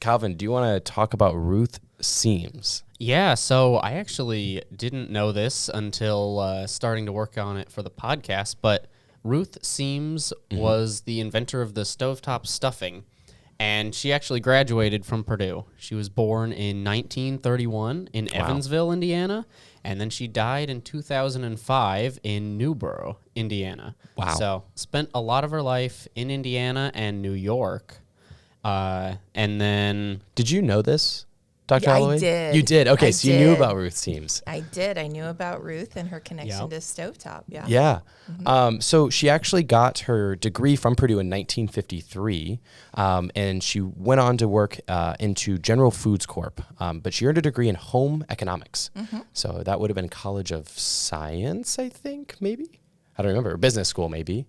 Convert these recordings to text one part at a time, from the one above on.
Calvin, do you want to talk about Ruth Seams? Yeah, so I actually didn't know this until starting to work on it for the podcast, but Ruth Seams was the inventor of the stovetop stuffing, and she actually graduated from Purdue. She was born in 1931 in Evansville, Indiana, and then she died in 2005 in Newboro, Indiana. Wow. So spent a lot of her life in Indiana and New York, and then... Did you know this, Dr. Yeah, Holloway? I did. You did? Okay, I so you knew did. about Ruth Seams. I did. I knew about Ruth and her connection Yep. to stovetop. Yeah. Yeah. So she actually got her degree from Purdue in 1953, and she went on to work into General Foods Corp. But she earned a degree in home economics. So that would have been College of Science, I think, maybe? I don't remember. Business school, maybe.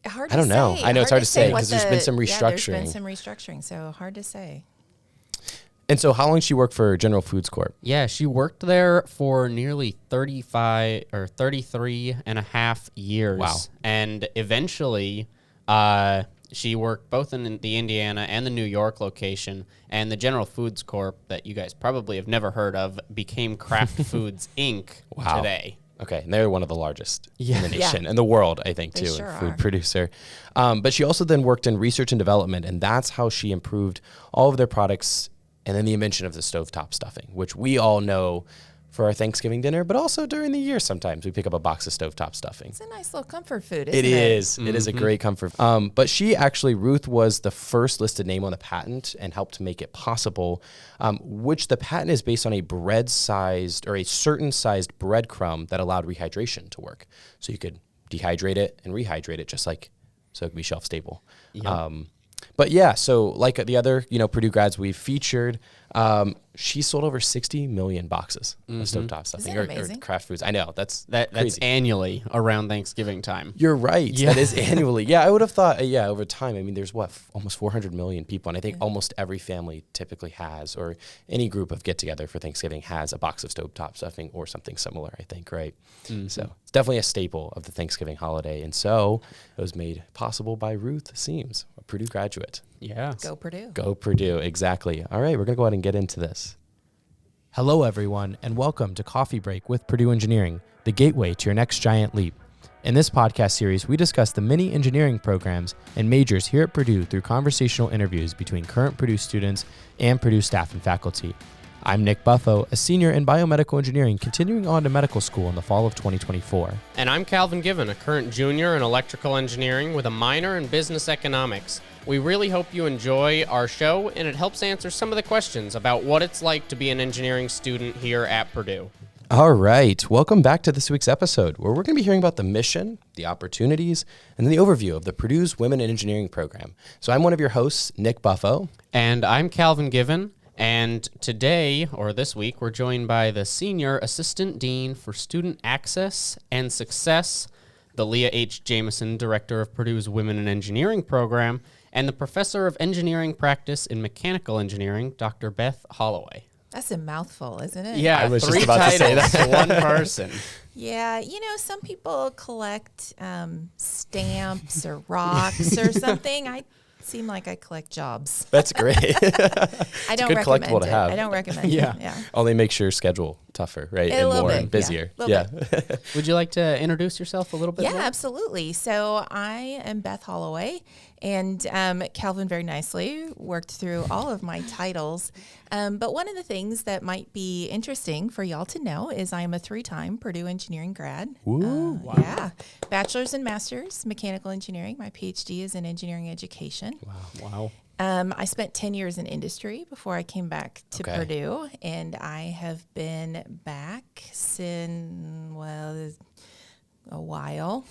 Hard I don't to know. say. I know it's hard to say what because there's been some Yeah, there's restructuring. been some restructuring, so hard to say. And so how long did she work for General Foods Corp? Yeah, she worked there for nearly 35 or 33 and a half years. Wow. And eventually, she worked both in the Indiana and the New York location. And the General Foods Corp that you guys probably have never heard of became Kraft Foods, Inc. Wow. today. Okay, and they're one of the largest in the Yeah. nation and the world, I think, They too, sure food are. producer. But she also then worked in research and development, and that's how she improved all of their products. And then the invention of the stovetop stuffing, which we all know for our Thanksgiving dinner, but also during the year sometimes we pick up a box of stovetop stuffing. It's a nice little comfort food, isn't It it? is. It is a great comfort. But Ruth was the first listed name on the patent and helped make it possible, which the patent is based on a bread-sized or a certain sized breadcrumb that allowed rehydration to work. So you could dehydrate it and rehydrate it so it could be shelf stable. Yep. But yeah, so like the other, Purdue grads we've featured, she sold over 60 million boxes of stovetop stuffing Isn't that or amazing? Kraft Foods. I know, that's That's crazy. annually around Thanksgiving time. You're right. Yeah. That is annually. Yeah, I would have thought, over time. I mean, there's almost 400 million people. And I think almost every family typically has, or any group of get together for Thanksgiving has a box of stovetop stuffing or something similar, I think, right? So it's definitely a staple of the Thanksgiving holiday. And so it was made possible by Ruth Seams, a Purdue graduate. Yeah. Go Purdue. Go Purdue, exactly. All right, we're going to go ahead and get into this. Hello, everyone, and welcome to Coffee Break with Purdue Engineering, the gateway to your next giant leap. In this podcast series, we discuss the many engineering programs and majors here at Purdue through conversational interviews between current Purdue students and Purdue staff and faculty. I'm Nick Buffo, a senior in biomedical engineering, continuing on to medical school in the fall of 2024. And I'm Calvin Given, a current junior in electrical engineering with a minor in business economics. We really hope you enjoy our show, and it helps answer some of the questions about what it's like to be an engineering student here at Purdue. All right, welcome back to this week's episode, where we're going to be hearing about the mission, the opportunities, and the overview of the Purdue's Women in Engineering program. So I'm one of your hosts, Nick Buffo. And I'm Calvin Given, and today, or this week, we're joined by the Senior Assistant Dean for Student Access and Success, the Leah H. Jameson, Director of Purdue's Women in Engineering program, and the Professor of Engineering Practice in Mechanical Engineering, Dr. Beth Holloway. That's a mouthful, isn't it? Yeah, I was just 3 about to say titles to one person. Yeah, some people collect stamps or rocks or something. I seem like I collect jobs. That's great. I don't good recommend collectible to it. have. I don't recommend Yeah. it. Yeah. Only makes your schedule tougher, right? A And little more bit, and busier. yeah, little Would you like to introduce yourself a little bit Yeah, more? absolutely. So I am Beth Holloway, and Calvin very nicely worked through all of my titles. But one of the things that might be interesting for y'all to know is I am a 3-time Purdue Engineering grad. Woo. Yeah, bachelor's and master's mechanical engineering. My PhD is in engineering education. Wow. I spent 10 years in industry before I came back to Okay. Purdue, and I have been back since, a while.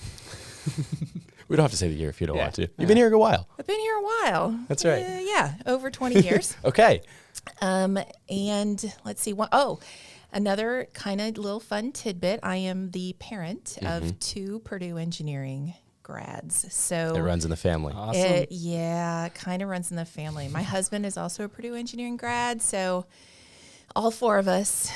We don't have to say the year if you don't Yeah. want to. You've been here a while. I've been here a while. That's right. Yeah, over 20 years. Okay. And let's see. Another kind of little fun tidbit. I am the parent of 2 Purdue Engineering grads. So It runs in the family. Awesome. it kind of runs in the family. My husband is also a Purdue Engineering grad. So all 4 of us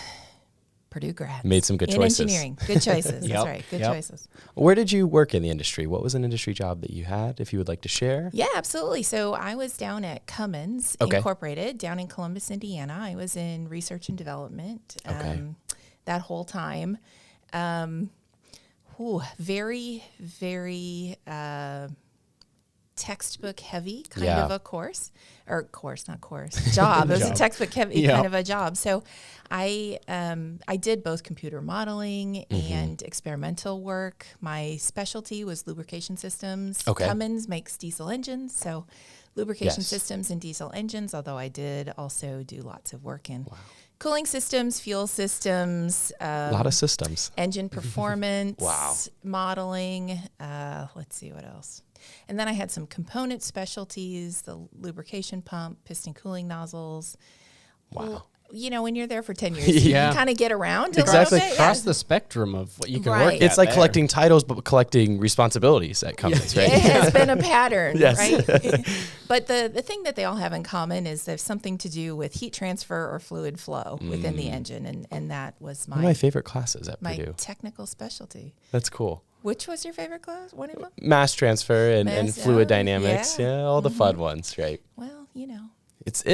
Purdue grads. Made some good choices. In engineering. Good choices. Yep. That's right. Good Yep. choices. Where did you work in the industry? What was an industry job that you had, if you would like to share? Yeah, absolutely. So I was down at Cummins Okay. Incorporated down in Columbus, Indiana. I was in research and development that whole time. Very, very textbook heavy kind of a course. Job. It was a textbook heavy kind of a job. So I did both computer modeling and experimental work. My specialty was lubrication systems. Okay. Cummins makes diesel engines, so lubrication systems and diesel engines, although I did also do lots of work in cooling systems, fuel systems. A lot of systems. Engine performance. Wow. Modeling. Let's see what else. And then I had some component specialties, the lubrication pump, piston cooling nozzles. Wow. Well, you know, when you're there for 10 years, you kind of get around Exactly. a little bit. Across the spectrum of what you can work Right. at. It's like there. collecting titles, but collecting responsibilities at Cummins, right? It has been a pattern, Yes. right? But the thing that they all have in common is there's something to do with heat transfer or fluid flow within the engine. And that was One of my favorite classes at my Purdue. technical specialty. That's cool. Which was your favorite class? One of them? Mass transfer and Mass- fluid oh, dynamics. yeah. Yeah, all the fun ones, right? Well, you know. It's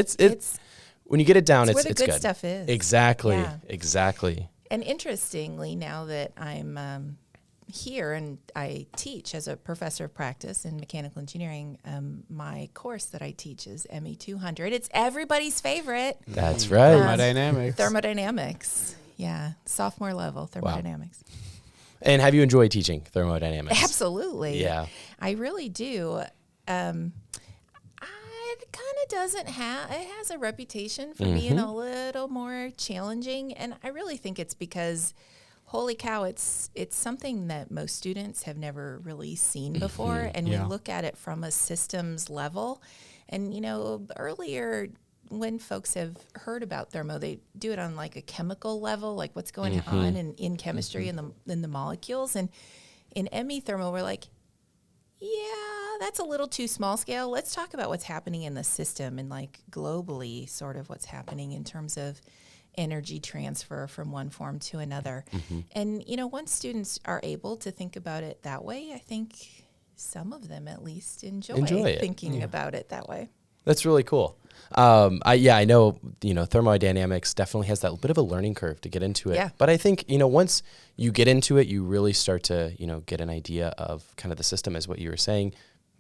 when you get it down, It's it's where the good good. stuff is. Exactly. Yeah. Exactly. And interestingly, now that I'm here and I teach as a professor of practice in mechanical engineering, my course that I teach is ME 200. It's everybody's favorite. That's right. Thermodynamics. Thermodynamics. Yeah. Sophomore level thermodynamics. And have you enjoyed teaching thermodynamics? Absolutely. Yeah. I really do. It kind of doesn't have, it has a reputation for being a little more challenging. And I really think it's because, holy cow, it's something that most students have never really seen before. And we look at it from a systems level. And, you know, earlier when folks have heard about thermo, they do it on like a chemical level, like what's going on in chemistry and in the molecules. And in ME thermo, we're like, yeah, that's a little too small scale. Let's talk about what's happening in the system and like globally sort of what's happening in terms of energy transfer from one form to another. And, you know, once students are able to think about it that way, I think some of them at least enjoy it. thinking about it that way. That's really cool. I know, thermodynamics definitely has that bit of a learning curve to get into it. Yeah. But I think, once you get into it, you really start to, get an idea of kind of the system as what you were saying.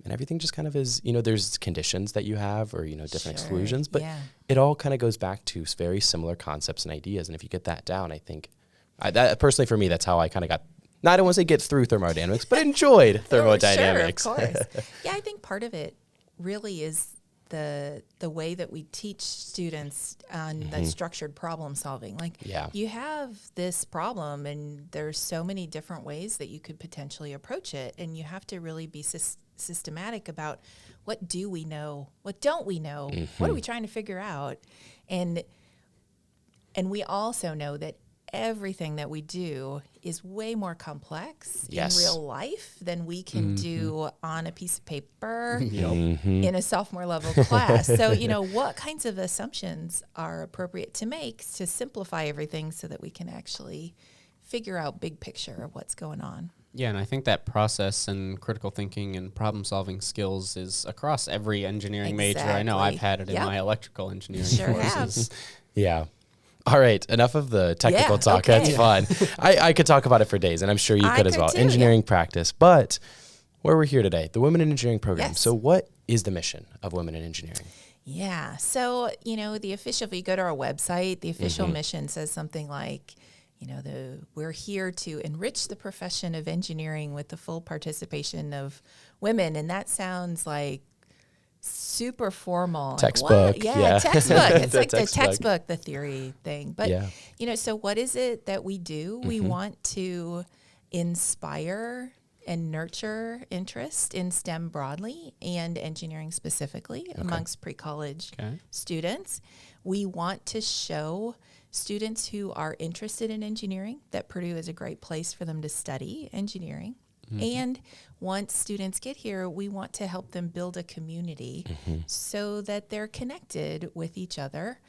And everything just kind of is, there's conditions that you have or, different exclusions. But it all kind of goes back to very similar concepts and ideas. And if you get that down, I think, that personally for me, that's how I kind of got, I don't want to say get through thermodynamics, but enjoyed thermodynamics. Sure, of course. Yeah, I think part of it really is the way that we teach students on the structured problem solving. Like you have this problem and there's so many different ways that you could potentially approach it. And you have to really be systematic about what do we know? What don't we know? What are we trying to figure out? And we also know that everything that we do is way more complex in real life than we can do on a piece of paper in a sophomore level class. So, what kinds of assumptions are appropriate to make to simplify everything so that we can actually figure out big picture of what's going on? Yeah, and I think that process and critical thinking and problem-solving skills is across every engineering major. I know I've had it in my electrical engineering courses. Yeah. All right, enough of the technical talk. Okay. That's fun. I could talk about it for days, and I'm sure you could as well. Too, engineering practice. But where we're here today, the Women in Engineering program. Yes. So what is the mission of Women in Engineering? Yeah. So, the official, if you go to our website, the official mission says something like, we're here to enrich the profession of engineering with the full participation of women. And that sounds like super formal. Textbook. Like, yeah, textbook. It's like the textbook. textbook, the theory thing. But, so what is it that we do? We want to inspire and nurture interest in STEM broadly and engineering specifically amongst pre-college students. We want to show students who are interested in engineering that Purdue is a great place for them to study engineering. And once students get here, we want to help them build a community so that they're connected with each other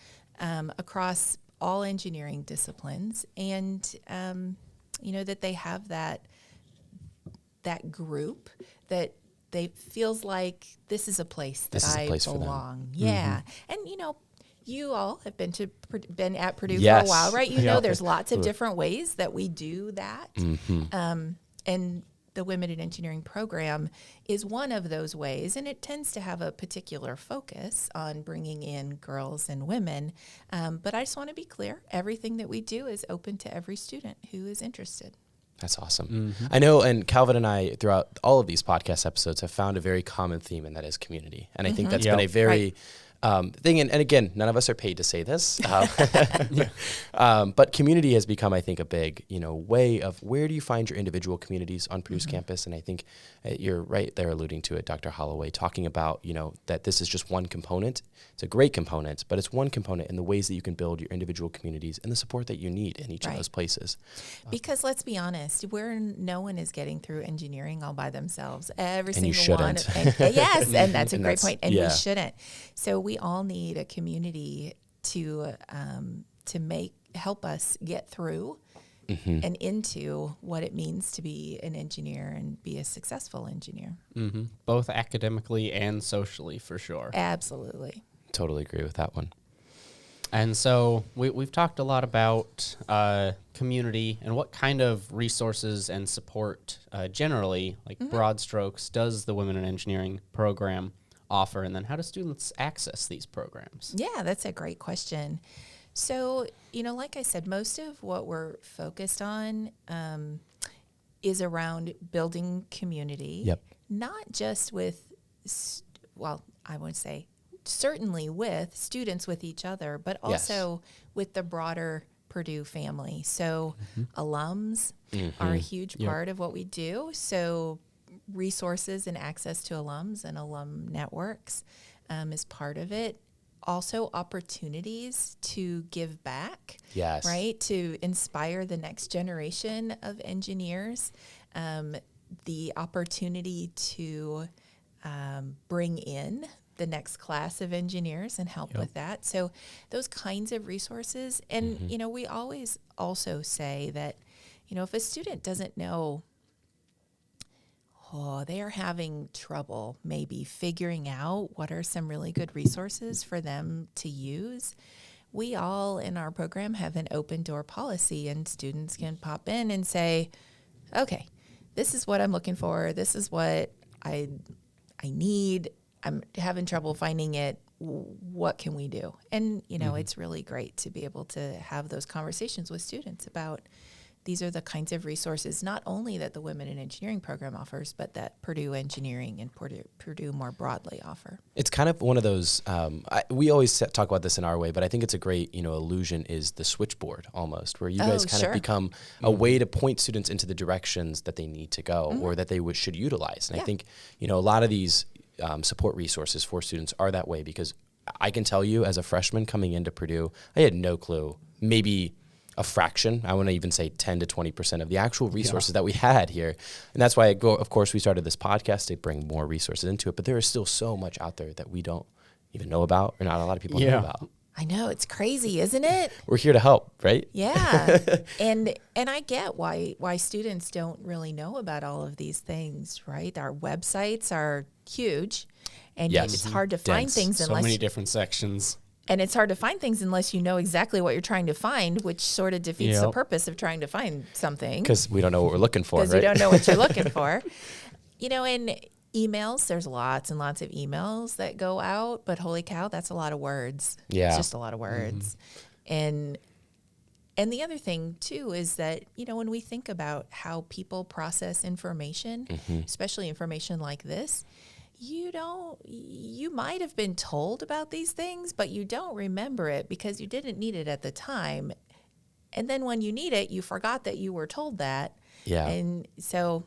across all engineering disciplines, and that they have that group that they feels like this is a place that I belong. Yeah, and you all have been at Purdue for a while, right? You know, there's lots of different ways that we do that, and the Women in Engineering program is one of those ways, and it tends to have a particular focus on bringing in girls and women. But I just want to be clear, everything that we do is open to every student who is interested. That's awesome. I know, and Calvin and I, throughout all of these podcast episodes, have found a very common theme, and that is community. And I think that's been a very thing. And again, none of us are paid to say this, but community has become, I think, a big, way of where do you find your individual communities on Purdue's campus? And I think you're right there alluding to it, Dr. Holloway, talking about, that this is just one component. It's a great component, but it's one component in the ways that you can build your individual communities and the support that you need in each of those places. Because let's be honest, no one is getting through engineering all by themselves. Every and single one. Yes, and that's a great point. And we shouldn't. So we all need a community to help us get through and into what it means to be an engineer and be a successful engineer. Both academically and socially, for sure. Absolutely. Totally agree with that one. And so we've talked a lot about community and what kind of resources and support generally, like broad strokes, does the Women in Engineering program offer, and then how do students access these programs? Yeah, that's a great question. So, like I said, most of what we're focused on is around building community, not just with, I would say certainly with students with each other, but also with the broader Purdue family. So alums are a huge part of what we do. So resources and access to alums and alum networks is part of it. Also opportunities to give back, right? To inspire the next generation of engineers. The opportunity to bring in the next class of engineers and help with that. So those kinds of resources. And, we always also say that, if a student doesn't know, they are having trouble maybe figuring out what are some really good resources for them to use, we all in our program have an open door policy, and students can pop in and say, okay, this is what I'm looking for. This is what I need. I'm having trouble finding it. What can we do? And, it's really great to be able to have those conversations with students about these are the kinds of resources, not only that the Women in Engineering program offers, but that Purdue Engineering and Purdue more broadly offer. It's kind of one of those, we always talk about this in our way, but I think it's a great, illusion is the switchboard almost, where you guys kind of become a way to point students into the directions that they need to go or that they should utilize. And I think, a lot of these support resources for students are that way, because I can tell you as a freshman coming into Purdue, I had no clue, maybe a fraction, I want to even say 10 to 20% of the actual resources that we had here. And that's why, of course, we started this podcast to bring more resources into it. But there is still so much out there that we don't even know about, or not a lot of people know about. I know, it's crazy, isn't it? We're here to help, right? Yeah. and I get why students don't really know about all of these things, right? Our websites are huge, and it's hard to find things unless... So many different sections. And it's hard to find things unless you know exactly what you're trying to find, which sort of defeats the purpose of trying to find something. Because we don't know what we're looking for, right? Because you don't know what you're looking for. In emails, there's lots and lots of emails that go out, but holy cow, that's a lot of words. Yeah. It's just a lot of words. And the other thing, too, is that, when we think about how people process information, especially information like this, you might have been told about these things, but you don't remember it because you didn't need it at the time. And then when you need it, you forgot that you were told that. Yeah. And so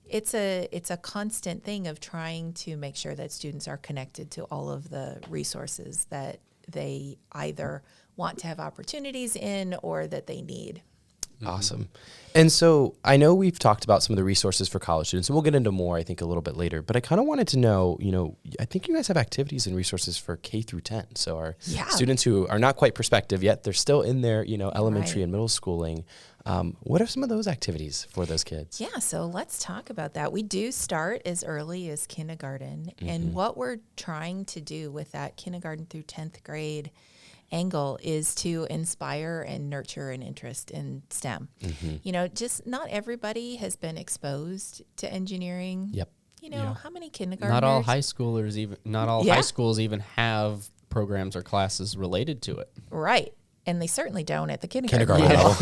it's a constant thing of trying to make sure that students are connected to all of the resources that they either want to have opportunities in or that they need. Awesome. And so I know we've talked about some of the resources for college students, and we'll get into more, I think, a little bit later. But I kind of wanted to know, I think you guys have activities and resources for K through 10. So our students who are not quite prospective yet, they're still in their, elementary and middle schooling. What are some of those activities for those kids? Yeah, so let's talk about that. We do start as early as kindergarten. And what we're trying to do with that kindergarten through 10th grade angle is to inspire and nurture an interest in STEM. Just not everybody has been exposed to engineering. Yep. How many kindergartners? Not all high schools even have programs or classes related to it. Right. And they certainly don't at the kindergarten level.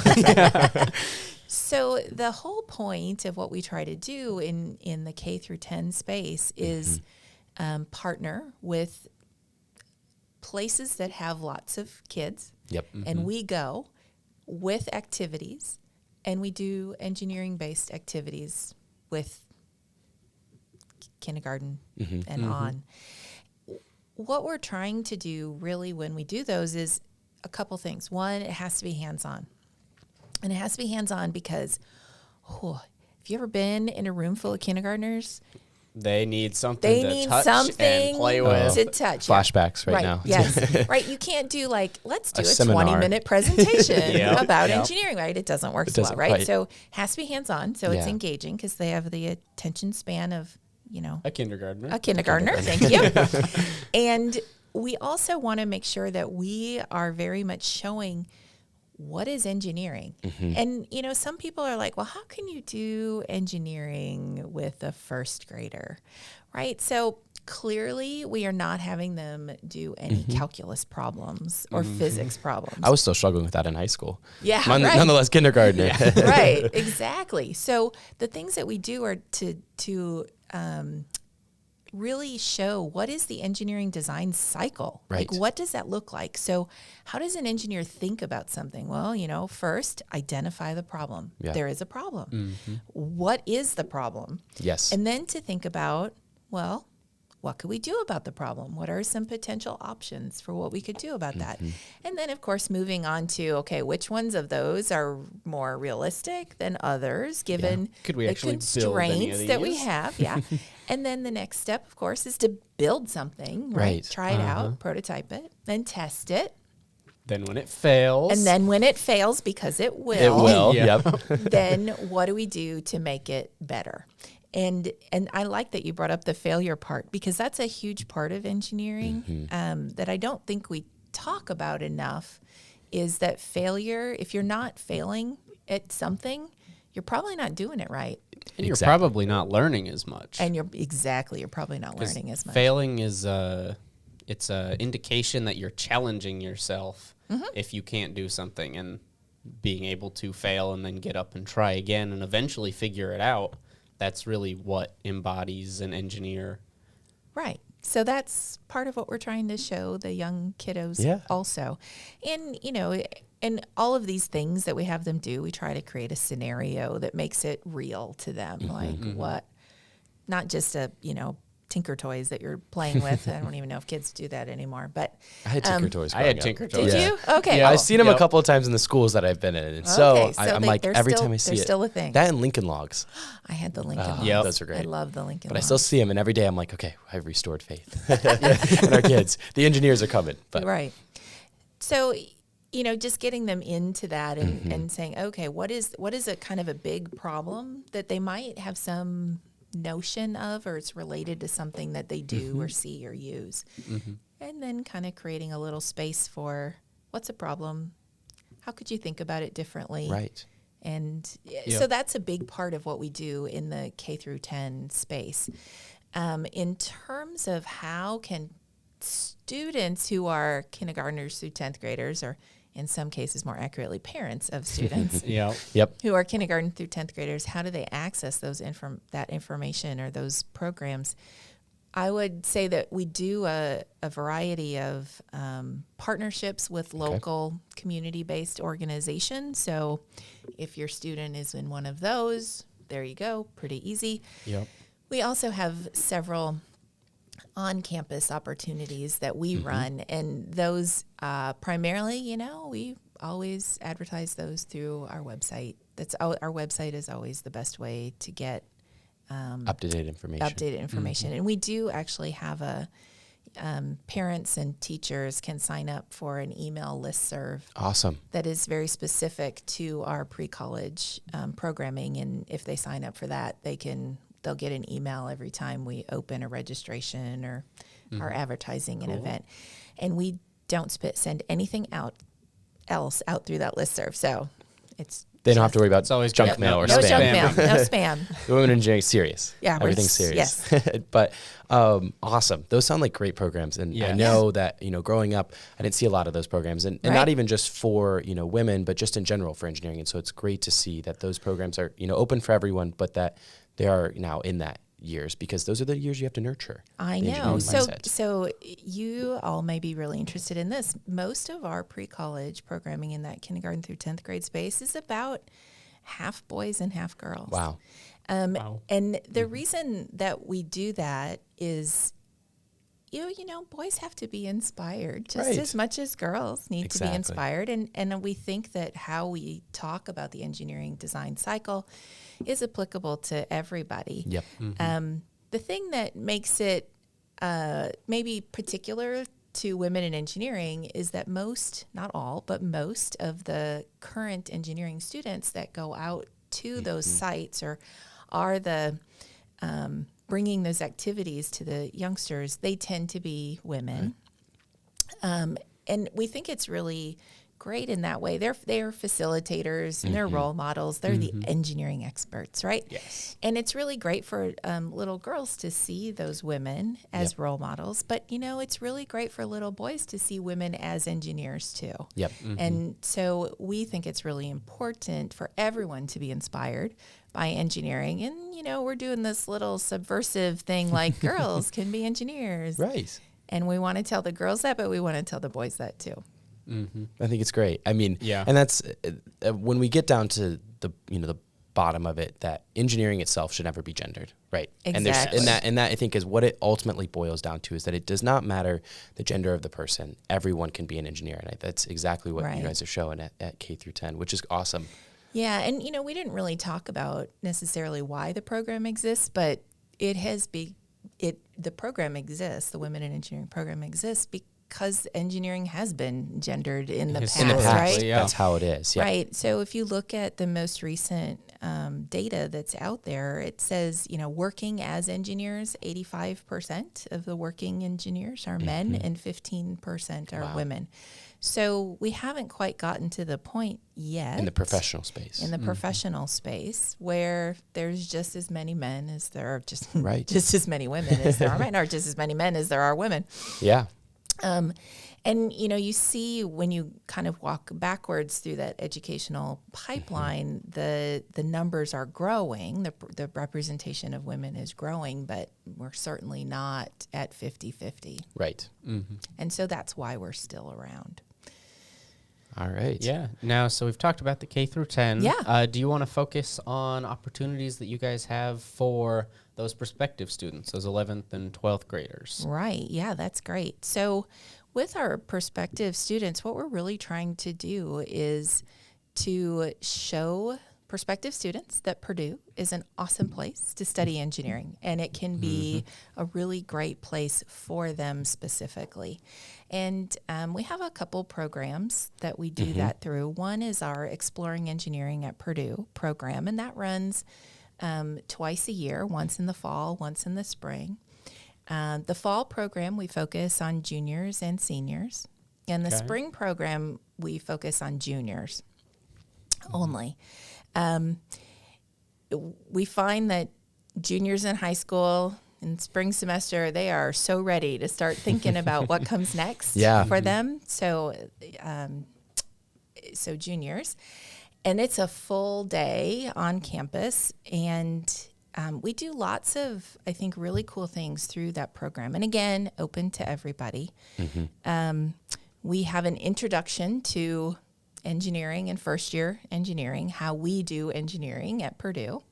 So the whole point of what we try to do in the K through 10 space is partner with places that have lots of kids. Yep. And we go with activities, and we do engineering-based activities with kindergarten and on. What we're trying to do really when we do those is a couple things. One, it has to be hands-on. And it has to be hands-on because, have you ever been in a room full of kindergartners? They need something to touch and play with. To touch. Flashbacks right now. Yes. Right. You can't do let's do a seminar. 20-minute presentation Yep. about engineering, right? It doesn't work so well, right? quite. So it has to be hands-on. So it's engaging because they have the attention span of, A kindergartner. Thank you. And we also want to make sure that we are very much showing what is engineering. And, some people are like, well, how can you do engineering with a first grader, right? So clearly we are not having them do any calculus problems or physics problems. I was still struggling with that in high school. Yeah, Nonetheless, kindergarten. Right, exactly. So the things that we do are to really show what is the engineering design cycle. Right. Like, what does that look like? So how does an engineer think about something? Well, first, identify the problem. Yeah. There is a problem. What is the problem? Yes. And then to think about, well, what could we do about the problem? What are some potential options for what we could do about that? And then, of course, moving on to, okay, which ones of those are more realistic than others, given Could we the actually build any of constraints that we these? have? Yeah. And then the next step, of course, is to build something, right? Try it out, prototype it, then test it. Then when it fails. And then when it fails, because it will. It will. Yeah. Yep. Then what do we do to make it better? And I like that you brought up the failure part, because that's a huge part of engineering that I don't think we talk about enough, is that failure, if you're not failing at something, you're probably not doing it right. And you're probably not learning as much. And you're probably not learning as much. Failing is it's a indication that you're challenging yourself if you can't do something, and being able to fail and then get up and try again and eventually figure it out. That's really what embodies an engineer. Right. So that's part of what we're trying to show the young kiddos also. And, and all of these things that we have them do, we try to create a scenario that makes it real to them. Like what, not just Tinker Toys that you're playing with. I don't even know if kids do that anymore, but I had Tinker Toys. I had growing up. Tinker Toys. did you? Okay. Yeah. I've seen them a couple of times in the schools that I've been in. And so, I'm like, they're every still- time I see they're it. still a thing. That and Lincoln Logs. I had the Lincoln Logs. Yep. Those are great. I love the Lincoln But I Logs. still see them, and every day I'm like, okay, I've restored faith in our kids. The engineers are coming. But Right. So, just getting them into that and saying, okay, what is a kind of a big problem that they might have some notion of, or it's related to something that they do or see or use. And then kind of creating a little space for what's a problem? How could you think about it differently? Right. And so that's a big part of what we do in the K through 10 space. In terms of how can students who are kindergartners through 10th graders, or in some cases more accurately parents of students Yep. who are kindergarten through 10th graders, how do they access those that information or those programs? I would say that we do a variety of partnerships with local community-based organizations. So if your student is in one of those, there you go, pretty easy. Yep. We also have several on-campus opportunities that we run, and those primarily, we always advertise those through our website. Our website is always the best way to get Up-to-date information. And we do actually have a parents and teachers can sign up for an email listserv. Awesome. That is very specific to our pre-college programming. And if they sign up for that, they'll get an email every time we open a registration or are advertising an event. And we don't send anything else out through that listserv. So they don't have to worry about always junk mail or no spam. junk mail, no spam. The Women in Engineering is serious. Yeah, everything's serious. Yes. But awesome. Those sound like great programs, and I know that growing up, I didn't see a lot of those programs, and not even just for women, but just in general for engineering. And so it's great to see that those programs are open for everyone, but that they are now in that years, because those are the years you have to nurture. I know. So you all may be really interested in this. Most of our pre-college programming in that kindergarten through 10th grade space is about half boys and half girls. Wow. And the reason that we do that is, boys have to be inspired just as much as girls need to be inspired. And we think that how we talk about the engineering design cycle is applicable to everybody. Yep. The thing that makes it maybe particular to women in engineering is that not all, but most of the current engineering students that go out to those sites or are the bringing those activities to the youngsters, they tend to be women. And we think it's really great in that way. They're facilitators and they're role models. They're the engineering experts, right? Yes. And it's really great for little girls to see those women as role models. But, it's really great for little boys to see women as engineers too. Yep. And so we think it's really important for everyone to be inspired by engineering. And, we're doing this little subversive thing like girls can be engineers. Right. And we want to tell the girls that, but we want to tell the boys that too. I think it's great. I mean, and that's when we get down to the bottom of it, that engineering itself should never be gendered, right? Exactly. And that I think is what it ultimately boils down to, is that it does not matter the gender of the person. Everyone can be an engineer, and that's exactly what you guys are showing at K through 10, which is awesome. Yeah, and we didn't really talk about necessarily why the program exists, but the program exists. The Women in Engineering program exists because engineering has been gendered in the past, right? Yeah. That's how it is. Yeah. Right. So if you look at the most recent data that's out there, it says, working as engineers, 85% of the working engineers are men and 15% are women. So we haven't quite gotten to the point yet. In the professional space. In the professional space, where there's just as many men as there are just as many women as there are men, or just as many men as there are women. Yeah. And, you see when you kind of walk backwards through that educational pipeline, the numbers are growing, the representation of women is growing, but we're certainly not at 50-50. Right. And so that's why we're still around. All right. Yeah. Now, so we've talked about the K through 10. Yeah. Do you want to focus on opportunities that you guys have for those prospective students, those 11th and 12th graders? Right. Yeah, that's great. So with our prospective students, what we're really trying to do is to show prospective students that Purdue is an awesome place to study engineering, and it can be a really great place for them specifically. And we have a couple programs that we do that through. One is our Exploring Engineering at Purdue program, and that runs twice a year, once in the fall, once in the spring. The fall program, we focus on juniors and seniors. And the spring program, we focus on juniors only. We find that juniors in high school in spring semester, they are so ready to start thinking about what comes next for them. So juniors. And it's a full day on campus, and we do lots of, I think, really cool things through that program. And again, open to everybody. We have an introduction to engineering and first year engineering, how we do engineering at Purdue.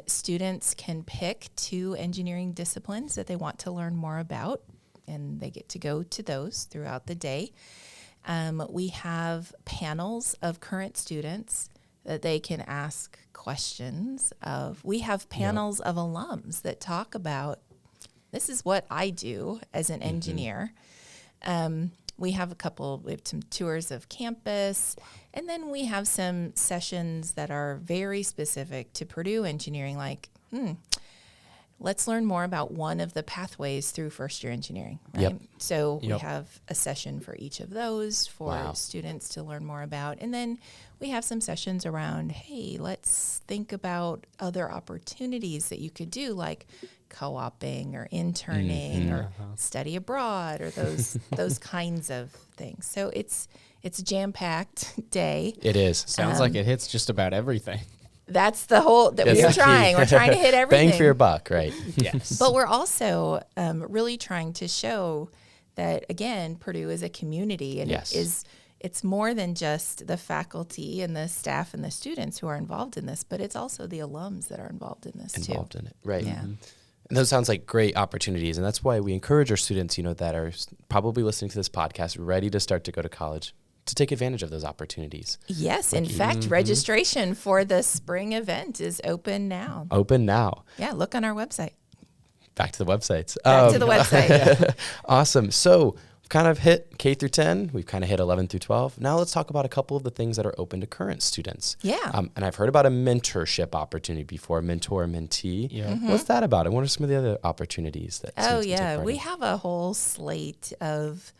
Students can pick 2 engineering disciplines that they want to learn more about, and they get to go to those throughout the day. We have panels of current students that they can ask questions of. We have panels of alums that talk about, this is what I do as an engineer. We have some tours of campus, and then we have some sessions that are very specific to Purdue Engineering, like, let's learn more about one of the pathways through first-year engineering, right? Yep. So we have a session for each of those for students to learn more about. And then we have some sessions around, hey, let's think about other opportunities that you could do, like co-oping or interning or study abroad or those kinds of things. So it's a jam-packed day. It is. Sounds like it hits just about everything. That's the whole that we're trying. We're trying to hit everything. Bang for your buck, right? Yes. But we're also really trying to show that, again, Purdue is a community, and it's more than just the faculty and the staff and the students who are involved in this, but it's also the alums that are involved in this too. Involved in it, right? Yeah. And those sounds like great opportunities, and that's why we encourage our students, that are probably listening to this podcast, ready to start to go to college, to take advantage of those opportunities. Yes, in fact, registration for the spring event is open now. Open now. Yeah, look on our website. Back to the websites. Back to the website. Awesome. So we've kind of hit K through 10. We've kind of hit 11 through 12. Now let's talk about a couple of the things that are open to current students. Yeah. And I've heard about a mentorship opportunity before, mentor, mentee. Yeah. What's that about? And what are some of the other opportunities that students can take part We in? have a whole slate of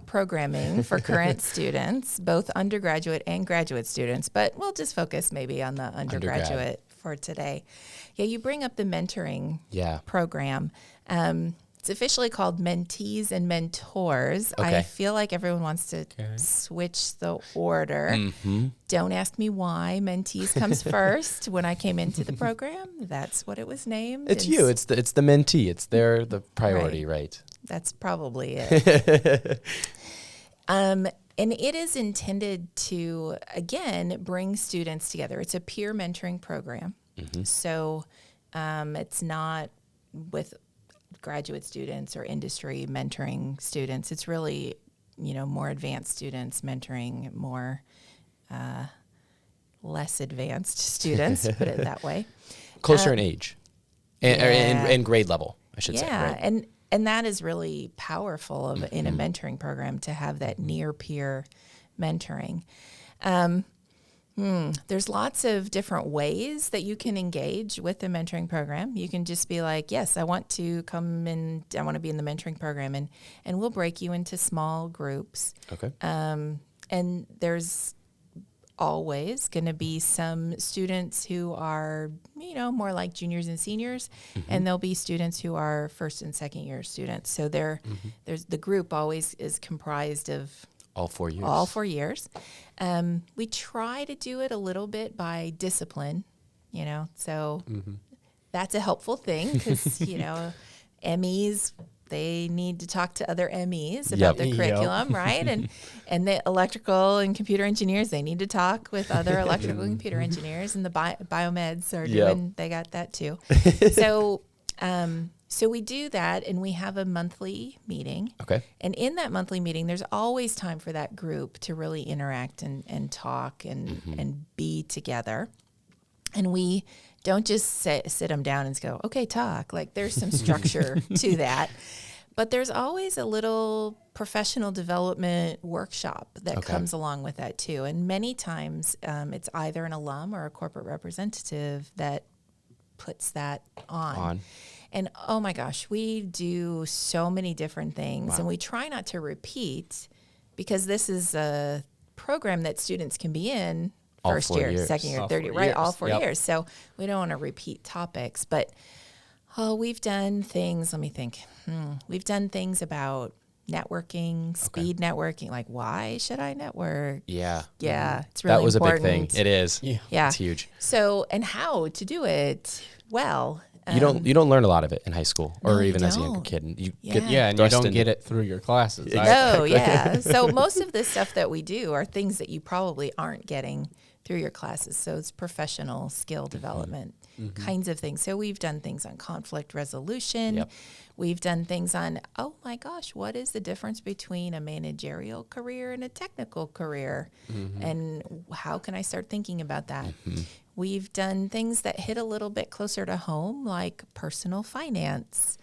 programming for current students, both undergraduate and graduate students, but we'll just focus maybe on the undergraduate for today. Yeah, you bring up the mentoring program. It's officially called Mentees and Mentors. Okay. I feel like everyone wants to switch the order. Don't ask me why Mentees comes first. When I came into the program, that's what it was named. It's you. It's the mentee. It's the priority, right? That's probably it. And it is intended to, again, bring students together. It's a peer mentoring program. So it's not with graduate students or industry mentoring students. It's really, more advanced students mentoring more less advanced students, put it that way. Closer in age and grade level, I should say. Right? And that is really powerful in a mentoring program, to have that near peer mentoring. There's lots of different ways that you can engage with the mentoring program. You can just be like, yes, I want to come in, I want to be in the mentoring program, and we'll break you into small groups. Okay. And there's always going to be some students who are, more like juniors and seniors, and there'll be students who are first and second year students. So there's the group always is comprised of all 4 years. All 4 years. We try to do it a little bit by discipline, so that's a helpful thing, because, MEs, they need to talk to other MEs about the curriculum, right? And the electrical and computer engineers, they need to talk with other electrical and computer engineers, and the biomeds are doing, they got that too. So we do that, and we have a monthly meeting. Okay. And in that monthly meeting, there's always time for that group to really interact and talk and be together. And we don't just sit them down and go, okay, talk. Like, there's some structure to that. But there's always a little professional development workshop that comes along with that too. And many times it's either an alum or a corporate representative that puts that on. And oh my gosh, we do so many different things, and we try not to repeat, because this is a program that students can be in first year, second year, third year, right? All 4 years. So we don't want to repeat topics, but we've done things, let me think. We've done things about networking, speed networking, like, why should I network? Yeah. Yeah, it's really that was important. a big thing. It is. Yeah. It's huge. So, and how to do it well. You don't learn a lot of it in high school, or even as a younger don't. kid. And you Yeah. get And you don't get it through your classes. No, yeah. So most of the stuff that we do are things that you probably aren't getting through your classes. So it's professional skill development. kinds of things. So we've done things on conflict resolution. Yep. We've done things on, oh my gosh, what is the difference between a managerial career and a technical career? And how can I start thinking about that? We've done things that hit a little bit closer to home, like personal finance.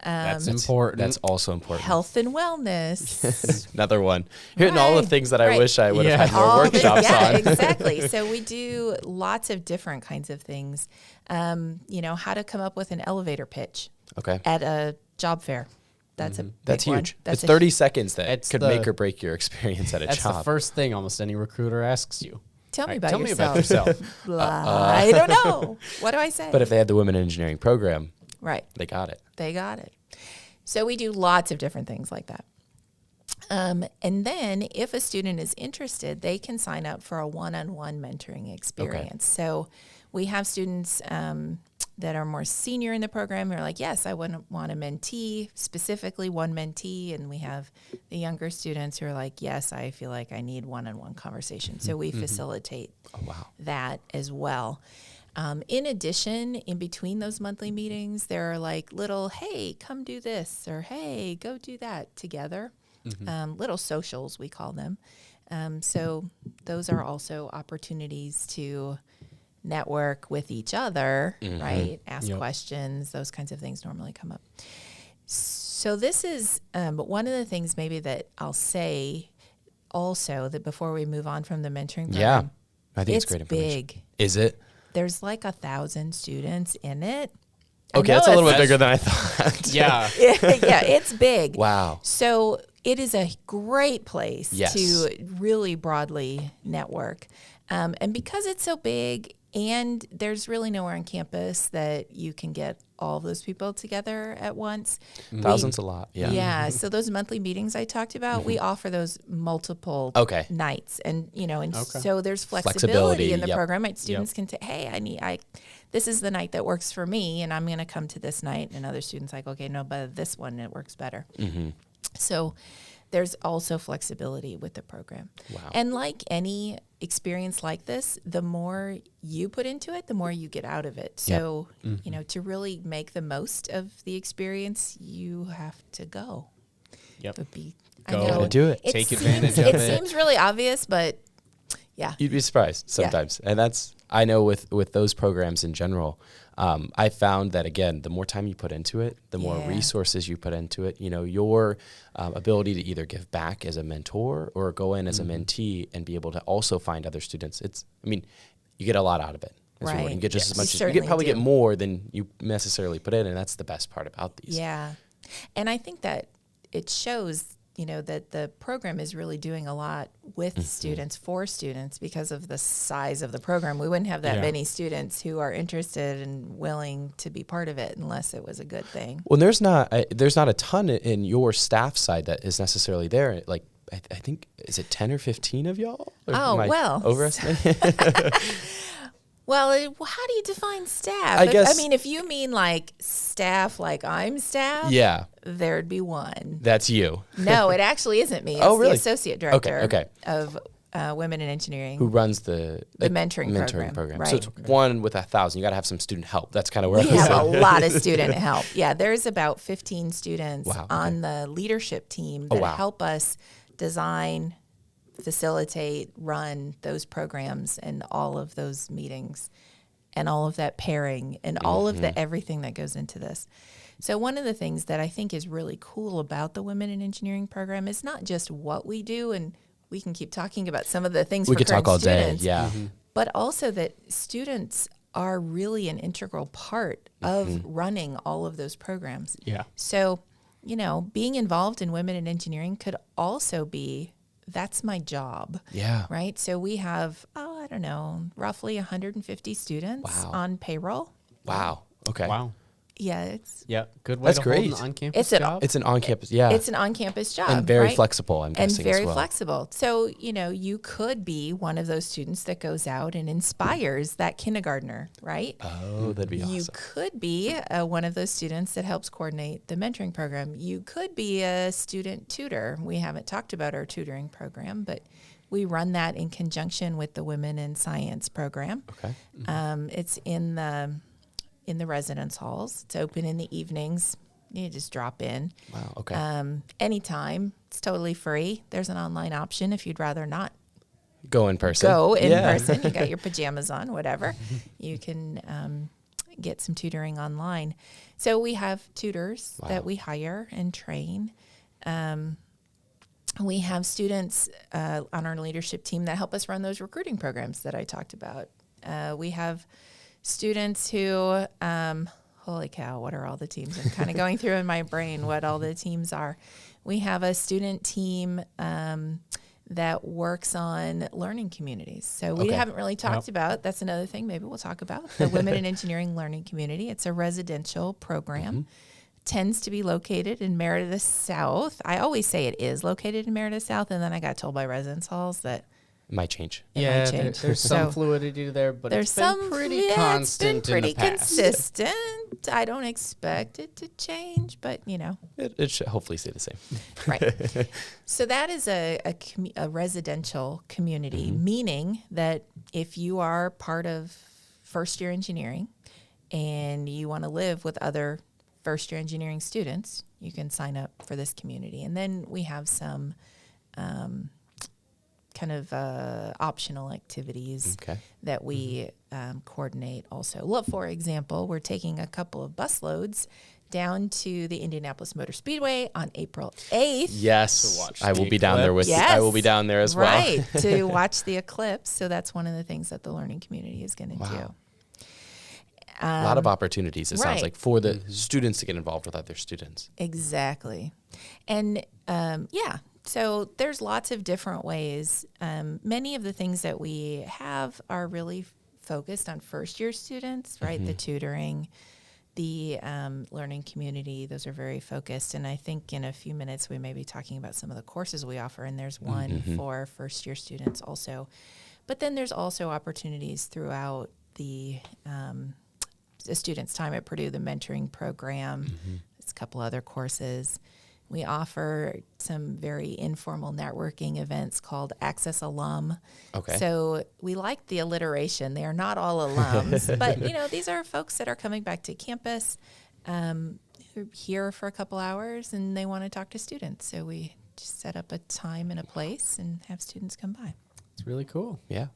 That's important. That's also important. Health and wellness. Another one. Hitting all the Right, things that I right. wish I would have had more All the- workshops yeah, on. exactly. So we do lots of different kinds of things. How to come up with an elevator pitch Okay. at a job fair. That's a big That's one. huge. That's It's 30 seconds that It's could the- make or break your experience at a That's job. the first thing almost any recruiter asks you. Tell me Right, about tell yourself. me about yourself. Blah. I don't know. What do I say? But if they had the women in engineering program, right. they got it. They got it. So we do lots of different things like that. And then if a student is interested, they can sign up for a one-on-one mentoring experience. So we have students that are more senior in the program who are like, yes, I want a mentee, specifically one mentee. And we have the younger students who are like, yes, I feel like I need one-on-one conversation. So we facilitate that as well. In addition, in between those monthly meetings, there are like little, hey, come do this, or hey, go do that together. Little socials, we call them. So those are also opportunities to network with each other, right? Ask questions, those kinds of things normally come up. So this is one of the things maybe that I'll say also that before we move on from the mentoring program. Yeah. I think it's great information. Big. Is it? There's like 1,000 students in it. Okay, that's a little bit bigger than I thought. Yeah. Yeah, it's big. Wow. So it is a great place Yes. to really broadly network. And because it's so big and there's really nowhere on campus that you can get all those people together at once. Thousands a lot. Yeah. Yeah. So those monthly meetings I talked about, we offer those multiple nights. And, so there's flexibility in the program. Right? Students can say, hey, this is the night that works for me, and I'm going to come to this night. And other students like, okay, no, but this one, it works better. So there's also flexibility with the program. Wow. And like any experience like this, the more you put into it, the more you get out of it. So, to really make the most of the experience, you have to go. Yep. Go. Gotta do it. Take advantage of it. it. It seems really obvious, but yeah. You'd be surprised sometimes. And I know with those programs in general, I found that, again, the more time you put into it, the more resources you put into it, your ability to either give back as a mentor or go in as a mentee and be able to also find other students. You get a lot out of it. Right. You get just as much. You You get probably get more than you necessarily put in, and that's the best part about these. Yeah. And I think that it shows, that the program is really doing a lot with students, for students, because of the size of the program. We wouldn't have that many students who are interested and willing to be part of it unless it was a good thing. Well, there's not a ton in your staff side that is necessarily there. Like, I think, is it 10 or 15 of y'all? Or Oh, am I well. overestimating? Well, how do you define staff? I guess- if you mean like staff, like I'm staff, Yeah, there'd be one. that's you. No, it actually isn't me. It's Oh, really? the associate director Okay. of Women in Engineering. Who runs the mentoring program, So it's right. one with 1,000. You got to have some student help. That's kind of where We I was have a at. lot of student help. Yeah, there's about 15 students Wow, on the leadership team that wow. help us design, facilitate, run those programs and all of those meetings and all of that pairing and all of the everything that goes into this. So one of the things that I think is really cool about the Women in Engineering program is not just what we do, and we can keep talking about some of the things We for could current talk all day. students, Yeah. but also that students are really an integral part of running all of those programs. Yeah. So, being involved in Women in Engineering could also be, that's my job. Yeah. Right? So we have, roughly 150 students Wow. on payroll. Wow. Okay. Wow. Yeah, it's Good way That's to great. hold an on-campus It's an- job. It's an on-campus. Yeah. it's an on-campus job. and very right? flexible, I'm And guessing, very as well. flexible. So, you could be one of those students that goes out and inspires that kindergartner, right? Oh, that'd be You awesome. could be one of those students that helps coordinate the mentoring program. You could be a student tutor. We haven't talked about our tutoring program, but we run that in conjunction with the Women in Science program. Okay. It's in the in the residence halls. It's open in the evenings. You just drop in. Wow. Okay. Anytime. It's totally free. There's an online option if you'd rather not Go in person. go in person. You got your pajamas on, whatever. You can get some tutoring online. So we have tutors that we hire and train. We have students on our leadership team that help us run those recruiting programs that I talked about. We have students who, holy cow, what are all the teams? I'm kind of going through in my brain what all the teams are. We have a student team that works on learning communities. So we haven't really talked about, that's another thing maybe we'll talk about, the Women in Engineering Learning Community. It's a residential program. Tends to be located in Meredith South. I always say it is located in Meredith South, and then I got told by residence halls that It might change. might change. There's some fluidity there, but there's it's been pretty constant it's been pretty in the past. consistent. I don't expect it to change, but It should hopefully stay the same. right. So that is a residential community, meaning that if you are part of first-year engineering and you want to live with other first-year engineering students, you can sign up for this community. And then we have some kind of optional activities that we coordinate also. Look, for example, we're taking a couple of bus loads down to the Indianapolis Motor Speedway on April 8th. Yes, watch I will the be down there with. I will be down there as well. Right, to watch the eclipse. So that's one of the things that the learning community is going to do. A lot of opportunities, it sounds like, for the students to get involved with other students. Exactly. And so there's lots of different ways. Many of the things that we have are really focused on first-year students, right? The tutoring, the learning community, those are very focused. And I think in a few minutes we may be talking about some of the courses we offer, and there's one for first-year students also. But then there's also opportunities throughout the student's time at Purdue, the mentoring program. There's a couple other courses. We offer some very informal networking events called Access Alum. Okay. So we like the alliteration. They are not all alums, but these are folks that are coming back to campus, who are here for a couple hours, and they want to talk to students. So we just set up a time and a place and have students come by. It's really cool. Yeah.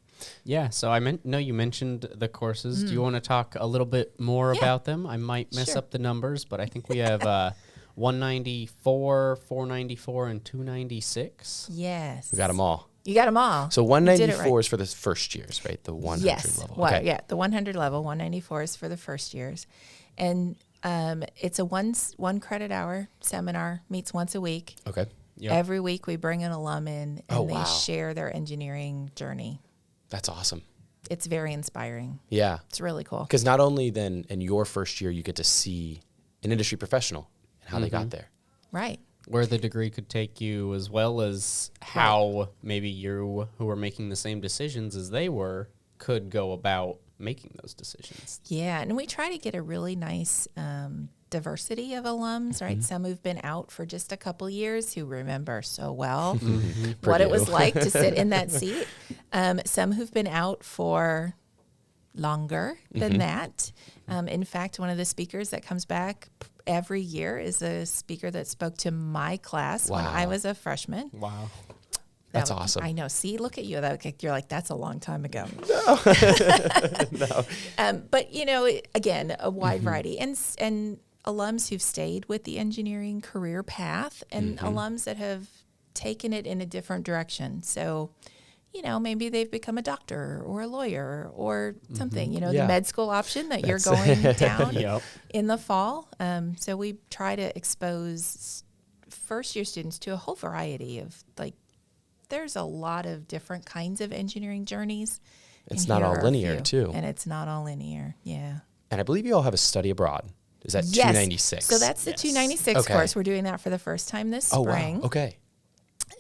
Yeah, so I know you mentioned the courses. Do you want to talk a little bit more about them? I might mess up the numbers, but I think we have 194, 494, and 296. Yes. We got them all. You got them all. So 194 is for the first years, right? The 100 yes. level. Well, okay. yeah, the 100 level, 194 is for the first years. And it's a one credit hour seminar, meets once a week. Okay. Yep. Every week we bring an alum in and they wow. share their engineering journey. That's awesome. It's very inspiring. Yeah. It's really cool. Because not only then in your first year, you get to see an industry professional and how they got there. Right. Where the degree could take you, as well as how maybe you, who are making the same decisions as they were, could go about making those decisions. Yeah. And we try to get a really nice diversity of alums, right? Some who've been out for just a couple years who remember so well what it was like to sit in that seat. Some who've been out for longer than that. In fact, one of the speakers that comes back every year is a speaker that spoke to my class when I was a freshman. Wow. That's awesome. I know. See, look at you. You're like, that's a long time ago. No. But, again, a wide variety. And alums who've stayed with the engineering career path and alums that have taken it in a different direction. So, maybe they've become a doctor or a lawyer or something, the med school option that you're going down in the fall. So we try to expose first-year students to a whole variety of, there's a lot of different kinds of engineering journeys. It's not all linear, too. And it's not all linear, yeah. And I believe you all have a study abroad. Is that Yes. 296? So that's the 296 Okay. course. We're doing that for the first time this spring. Oh, wow. Okay.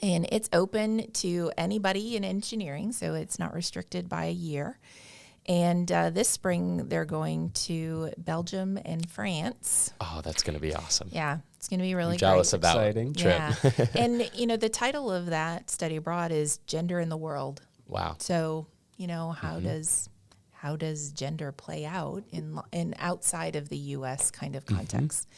And it's open to anybody in engineering, so it's not restricted by a year. And this spring, they're going to Belgium and France. Oh, that's going to be awesome. Yeah, it's going to be really I'm jealous great. about Exciting. trip. Yeah. And, the title of that study abroad is Gender in the World. Wow. So, how does gender play out in outside of the U.S. kind of context.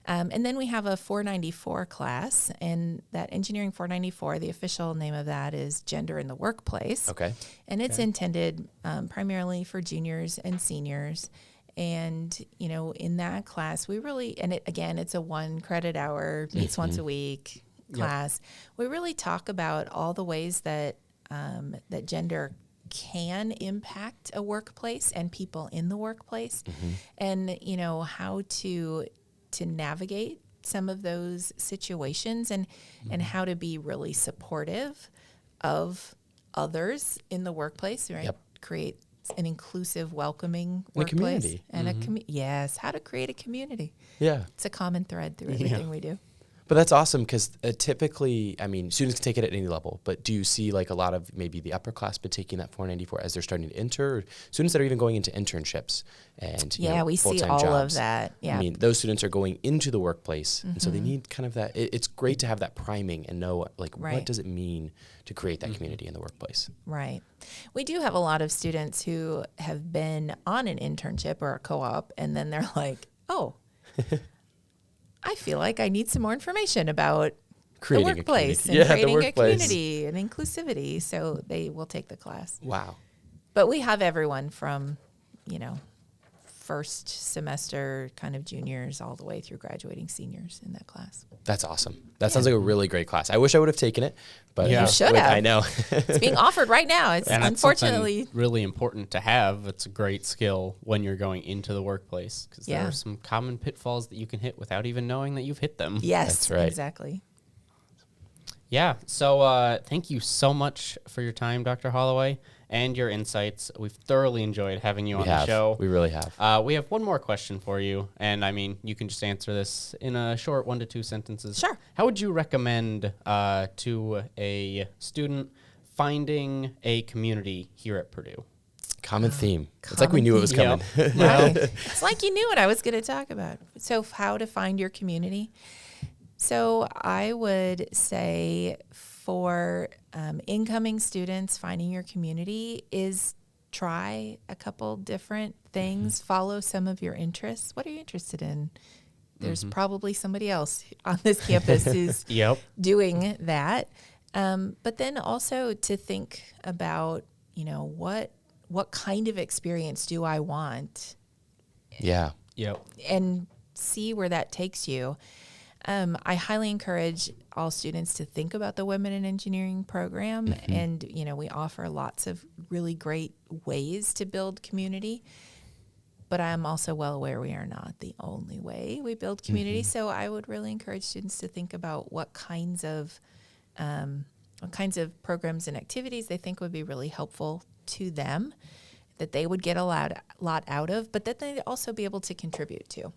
And then we have a 494 class, and that Engineering 494, the official name of that is Gender in the Workplace. Okay. And it's intended primarily for juniors and seniors. And, in that class, we really, it's a 1 credit hour, meets once a week class. We really talk about all the ways that that gender can impact a workplace and people in the workplace, and how to navigate some of those situations, and how to be really supportive of others in the workplace, right? Create an inclusive, welcoming workplace community. and yes, how to create a community. Yeah, it's a common thread through everything we do. But that's awesome, because typically, students can take it at any level, but do you see like a lot of maybe the upperclassmen taking that 494 as they're starting to enter, or students that are even going into internships and we see all jobs? of that. Yeah. Those students are going into the workplace, and so they need kind of that. It's great to have that priming and know what does it mean to create that community in the workplace. Right. We do have a lot of students who have been on an internship or a co-op, and then they're like, oh, I feel like I need some more information about creating the workplace and creating a community and inclusivity. So they will take the class. Wow. But we have everyone from, first semester kind of juniors all the way through graduating seniors in that class. That's awesome. That sounds like a really great class. I wish I would have taken it, but you should have. I know. It's being offered right now. It's and unfortunately really important to have. It's a great skill when you're going into the workplace, because there are some common pitfalls that you can hit without even knowing that you've hit them. Yes, that's right. Exactly. Yeah. So thank you so much for your time, Dr. Holloway, and your insights. We've thoroughly enjoyed having you on the show. We really have. We have one more question for you, and you can just answer this in a short 1 to 2 sentences. Sure. How would you recommend to a student finding a community here at Purdue? Common theme. It's like we knew it was coming. Right. It's like you knew what I was going to talk about. So how to find your community. So I would say for incoming students, finding your community is try a couple different things, follow some of your interests. What are you interested in? There's probably somebody else on this campus who's doing that. But then also to think about, what kind of experience do I want? Yeah. Yep. And see where that takes you. I highly encourage all students to think about the Women in Engineering program. And, we offer lots of really great ways to build community. But I'm also well aware we are not the only way we build community. So I would really encourage students to think about what kinds of programs and activities they think would be really helpful to them, that they would get a lot out of, but that they'd also be able to contribute to.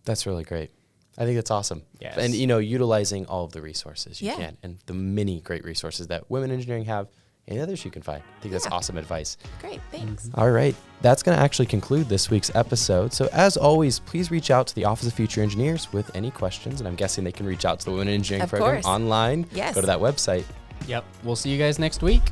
That's really great. I think that's awesome. Yes. And, utilizing all of the resources you can, and the many great resources that Women in Engineering have and others you can find. I think that's awesome advice. Great, thanks. All right. That's going to actually conclude this week's episode. So as always, please reach out to the Office of Future Engineers with any questions. And I'm guessing they can reach out to the Women in Engineering program online. Yes. Go to that website. Yep. We'll see you guys next week.